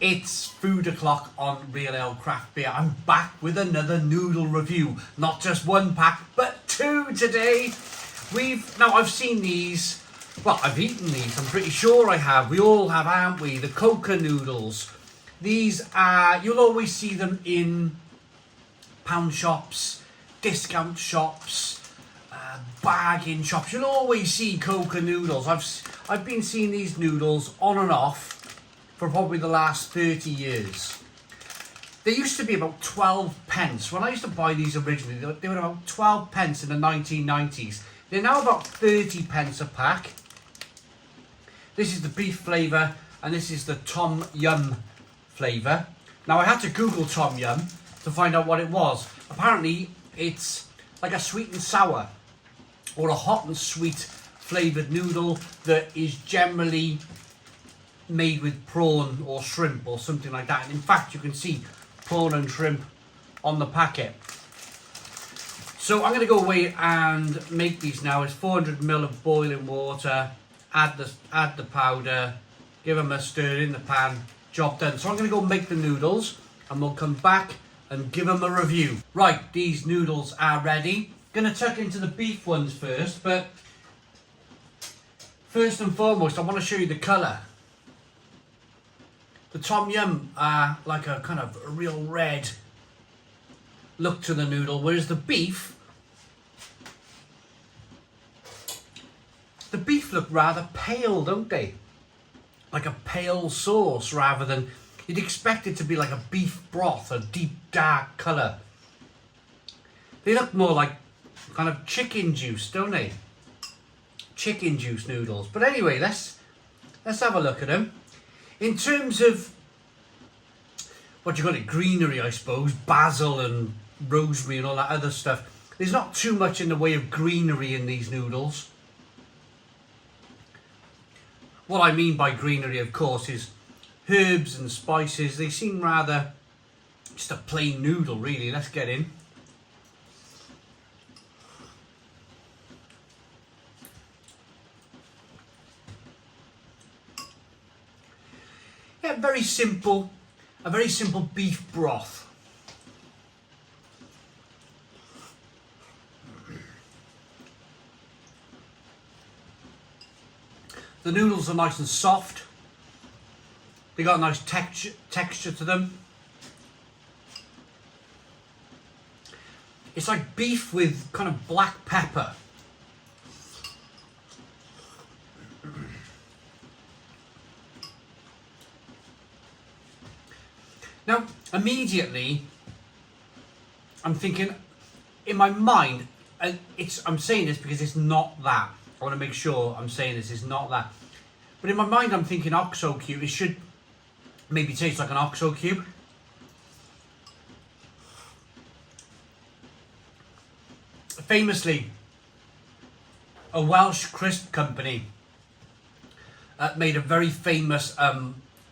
It's food o'clock on Real Ale Craft Beer. I'm back with another noodle review. Not just one pack, but two today. I've seen these. Well, I've eaten these. I'm pretty sure I have. We all have, haven't we? The Koka noodles. These are, you'll always see them in pound shops, discount shops, bargain shops. You'll always see Koka noodles. I've been seeing these noodles on and off for probably the last 30 years. They used to be about 12 pence. When I used to buy these originally, they were about 12 pence in the 1990s. They're now about 30 pence a pack. This is the beef flavour, and this is the Tom Yum flavour. Now I had to Google Tom Yum to find out what it was. Apparently it's like a sweet and sour or a hot and sweet flavoured noodle that is generally made with prawn or shrimp or something like that. And in fact, you can see prawn and shrimp on the packet. So I'm going to go away and make these now. It's 400 ml of boiling water. Add the powder. Give them a stir in the pan. Job done. So I'm going to go make the noodles, and we'll come back and give them a review. Right, these noodles are ready. Going to tuck into the beef ones first, but first and foremost, I want to show you the colour. The Tom Yum are like a kind of a real red look to the noodle, whereas the beef look rather pale, don't they? Like a pale sauce rather than, you'd expect it to be like a beef broth, a deep dark colour. They look more like kind of chicken juice, don't they? Chicken juice noodles. But anyway, let's have a look at them. In terms of what you call it, greenery, I suppose, basil and rosemary and all that other stuff, there's not too much in the way of greenery in these noodles. What I mean by greenery, of course, is herbs and spices. They seem rather just a plain noodle, really. Let's get in. Yeah, a very simple beef broth. The noodles are nice and soft. They got a nice texture to them. It's like beef with kind of black pepper. Now, immediately, I'm thinking, in my mind, I'm saying this because it's not that. I want to make sure I'm saying this is not that. But in my mind, I'm thinking OXO cube. It should maybe taste like an OXO cube. Famously, a Welsh crisp company made a very famous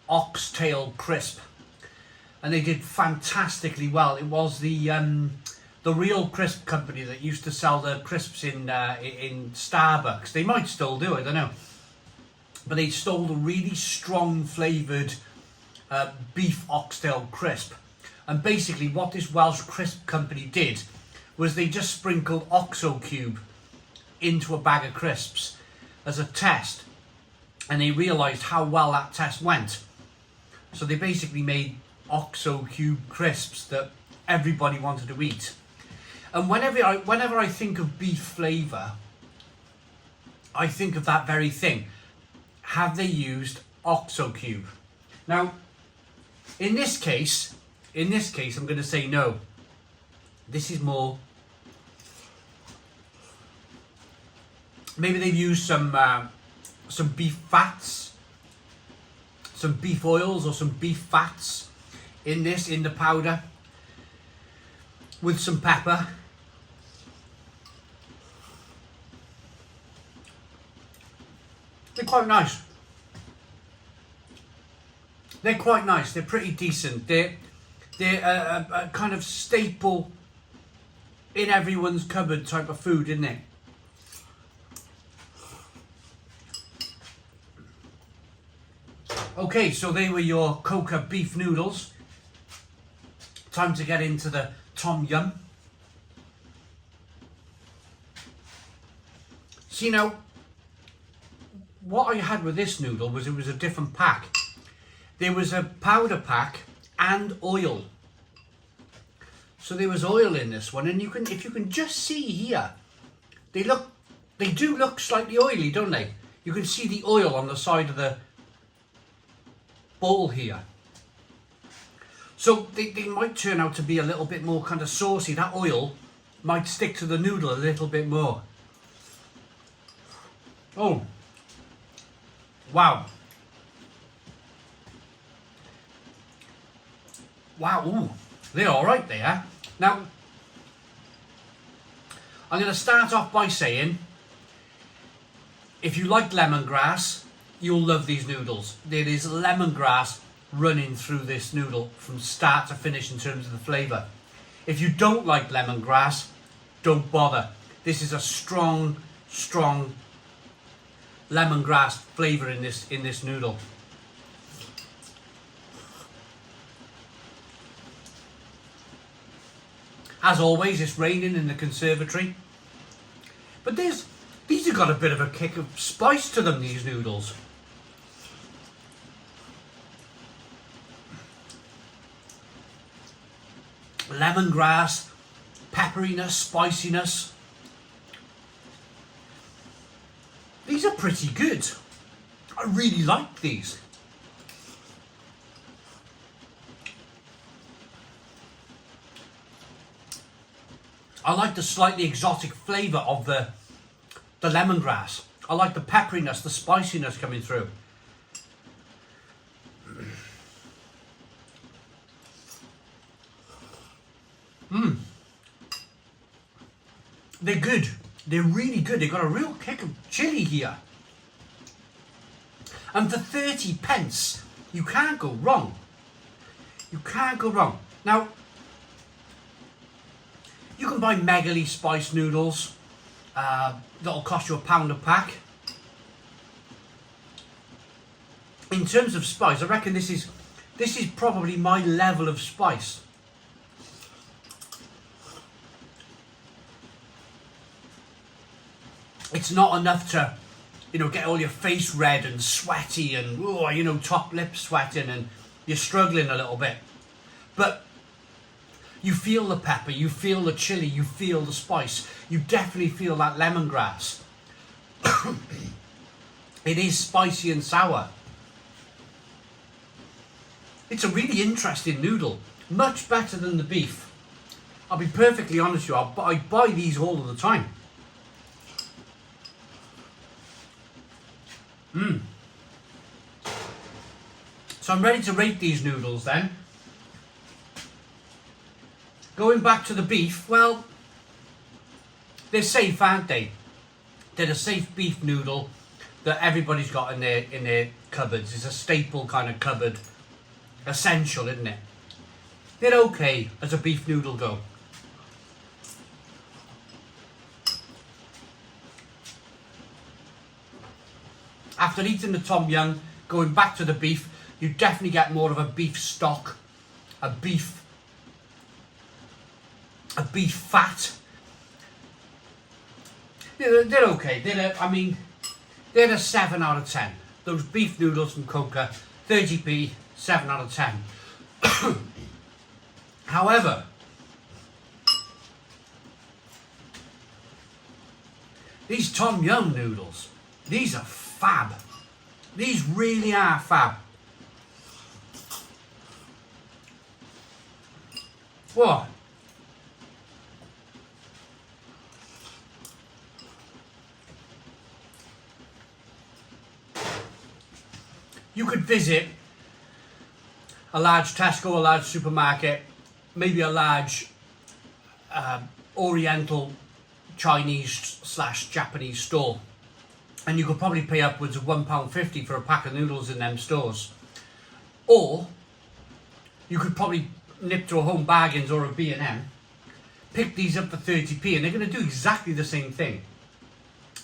oxtail crisp. And they did fantastically well. It was the Real Crisp company that used to sell the crisps in Starbucks. They might still do it, I don't know. But they stole the really strong flavoured beef oxtail crisp. And basically what this Welsh crisp company did was they just sprinkled OXO cube into a bag of crisps as a test. And they realised how well that test went. So they basically made OXO cube crisps that everybody wanted to eat. And whenever I think of beef flavour, I think of that very thing. Have they used OXO cube? Now, in this case, I'm going to say no. This is more. Maybe they've used some beef fats, some beef oils or some beef fats in the powder with some pepper. They're quite nice. They're quite nice. They're pretty decent. They're a kind of staple in everyone's cupboard type of food, isn't it? Okay, so they were your Koka beef noodles. Time to get into the Tom Yum. See now, what I had with this noodle was it was a different pack. There was a powder pack and oil. So there was oil in this one, and if you can just see here, they do look slightly oily, don't they? You can see the oil on the side of the bowl here. So they might turn out to be a little bit more kind of saucy. That oil might stick to the noodle a little bit more. Oh, wow. Wow, ooh, they're all right there. Now, I'm going to start off by saying, if you like lemongrass, you'll love these noodles. There is lemongrass running through this noodle from start to finish in terms of the flavour. If you don't like lemongrass, don't bother. This is a strong lemongrass flavour in this noodle. As always, it's raining in the conservatory. But these have got a bit of a kick of spice to them, these noodles. Lemongrass, pepperiness, spiciness. These are pretty good. I really like these. I like the slightly exotic flavour of the lemongrass. I like the pepperiness, the spiciness coming through. They're good. They're really good. They've got a real kick of chilli here. And for 30 pence, you can't go wrong. You can't go wrong. Now, you can buy megally spiced noodles. That'll cost you £1 a pack. In terms of spice, I reckon this is probably my level of spice. It's not enough to, get all your face red and sweaty and, top lip sweating and you're struggling a little bit. But you feel the pepper, you feel the chili, you feel the spice. You definitely feel that lemongrass. It is spicy and sour. It's a really interesting noodle. Much better than the beef. I'll be perfectly honest with you, I buy these all of the time. So I'm ready to rate these noodles then. Going back to the beef, well, they're safe, aren't they? They're a safe beef noodle that everybody's got in their cupboards. It's a staple kind of cupboard essential, isn't it? They're okay as a beef noodle go. After eating the Tom Yum, going back to the beef, you definitely get more of a beef stock, a beef fat. They're okay. They're a 7 out of 10. Those beef noodles from Koka, 30p, 7 out of 10. However, these Tom Yum noodles, these are fab. These really are fab. What? You could visit a large Tesco, a large supermarket, maybe a large Oriental Chinese / Japanese store, and you could probably pay upwards of £1.50 for a pack of noodles in them stores. Or you could probably nip to a Home Bargains or a B&M, pick these up for 30p, and they're going to do exactly the same thing.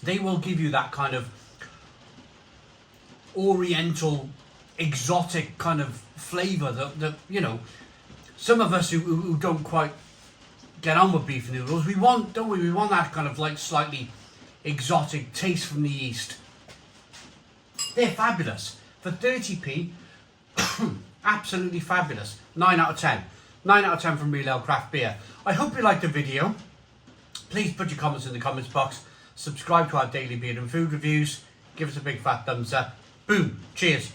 They will give you that kind of Oriental exotic kind of flavour that you know, some of us who don't quite get on with beef noodles, we want, don't we? We want that kind of like slightly exotic taste from the East. They're fabulous. For 30p, absolutely fabulous. 9 out of 10. 9 out of 10 from Real Ale Craft Beer. I hope you liked the video. Please put your comments in the comments box. Subscribe to our daily beer and food reviews. Give us a big fat thumbs up. Boom. Cheers.